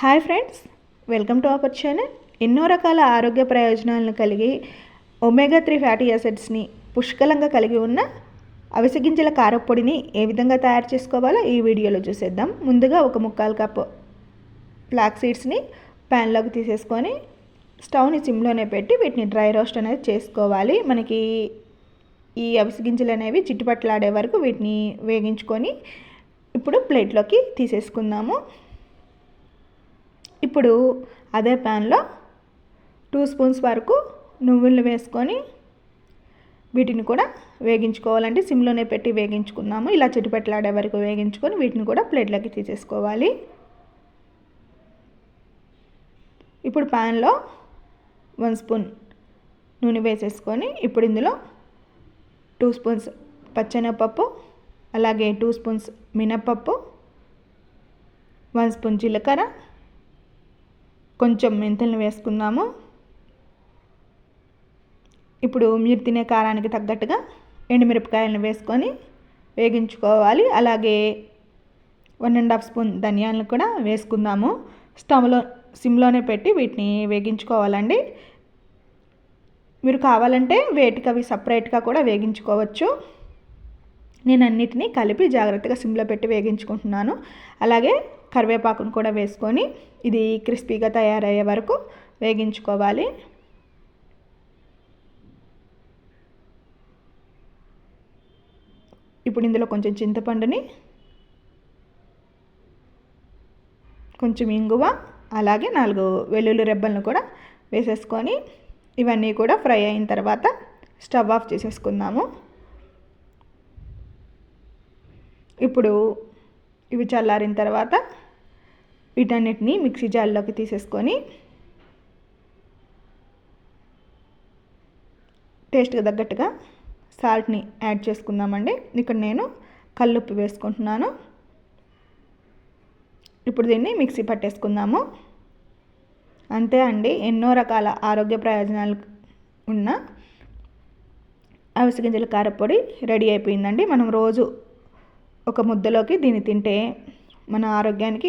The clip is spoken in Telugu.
Hi friends, welcome to our channel. ఎన్నో రకాల ఆరోగ్య ప్రయోజనాలను కలిగి ఒమేగా 3 ఫ్యాటీ యాసిడ్స్ని పుష్కలంగా కలిగి ఉన్న అవిసె గింజల కారపొడిని ఏ విధంగా తయారు చేసుకోవాలో ఈ వీడియోలో చూసేద్దాం. ముందుగా ఒక 1/4 కప్పు ఫ్లాక్స్ సీడ్స్ని ప్యాన్లోకి తీసేసుకొని స్టవ్ని సిమ్లోనే పెట్టి వీటిని డ్రై రోస్ట్ అనేది చేసుకోవాలి. మనకి ఈ అవిసె గింజలు అనేవి చిట్టుపట్లాడే వరకు వీటిని వేగించుకొని ఇప్పుడు ప్లేట్లోకి తీసేసుకుందాము. ఇప్పుడు అదే ప్యాన్లో 2 స్పూన్స్ వరకు నువ్వులను వేసుకొని వీటిని కూడా వేగించుకోవాలంటే సిమ్లోనే పెట్టి వేగించుకుందాము. ఇలా చిటిపెట్లాడే వరకు వేగించుకొని వీటిని కూడా ప్లేట్లోకి తీసేసుకోవాలి. ఇప్పుడు ప్యాన్లో 1 స్పూన్ నూనె వేసేసుకొని ఇప్పుడు ఇందులో 2 స్పూన్స్ పచ్చెనగపప్పు, అలాగే 2 స్పూన్స్ మినప్పప్పు, 1 స్పూన్ జీలకర్ర, కొంచెం మెంతులను వేసుకుందాము. ఇప్పుడు మీరు తినే కారానికి తగ్గట్టుగా ఎండుమిరపకాయలను వేసుకొని వేగించుకోవాలి. అలాగే 1.5 స్పూన్ ధనియాలను కూడా వేసుకుందాము. స్టవ్లో సిమ్లోనే పెట్టి వీటిని వేగించుకోవాలండి. మీరు కావాలంటే వేటికి అవి సపరేట్గా కూడా వేగించుకోవచ్చు. నేను అన్నిటినీ కలిపి జాగ్రత్తగా సిమ్లో పెట్టి వేగించుకుంటున్నాను. అలాగే కరివేపాకును కూడా వేసుకొని ఇది క్రిస్పీగా తయారయ్యే వరకు వేగించుకోవాలి. ఇప్పుడు ఇందులో కొంచెం చింతపండుని, కొంచెం ఇంగువ, అలాగే 4 వెల్లుల్లి రెబ్బలను కూడా వేసేసుకొని ఇవన్నీ కూడా ఫ్రై అయిన తర్వాత స్టవ్ ఆఫ్ చేసేసుకుందాము. ఇప్పుడు ఇవి చల్లారిన తర్వాత వీటన్నిటిని మిక్సీ జార్లోకి తీసేసుకొని టేస్ట్కి తగ్గట్టుగా సాల్ట్ని యాడ్ చేసుకుందామండి. ఇక్కడ నేను కల్లుప్పు వేసుకుంటున్నాను. ఇప్పుడు దీన్ని మిక్సీ పట్టేసుకుందాము. అంతే అండి, ఎన్నో రకాల ఆరోగ్య ప్రయోజనాలు ఉన్న అవిసె గింజల కారపొడి రెడీ అయిపోయిందండి. మనం రోజు ఒక ముద్దలోకి దీన్ని తింటే మన ఆరోగ్యానికి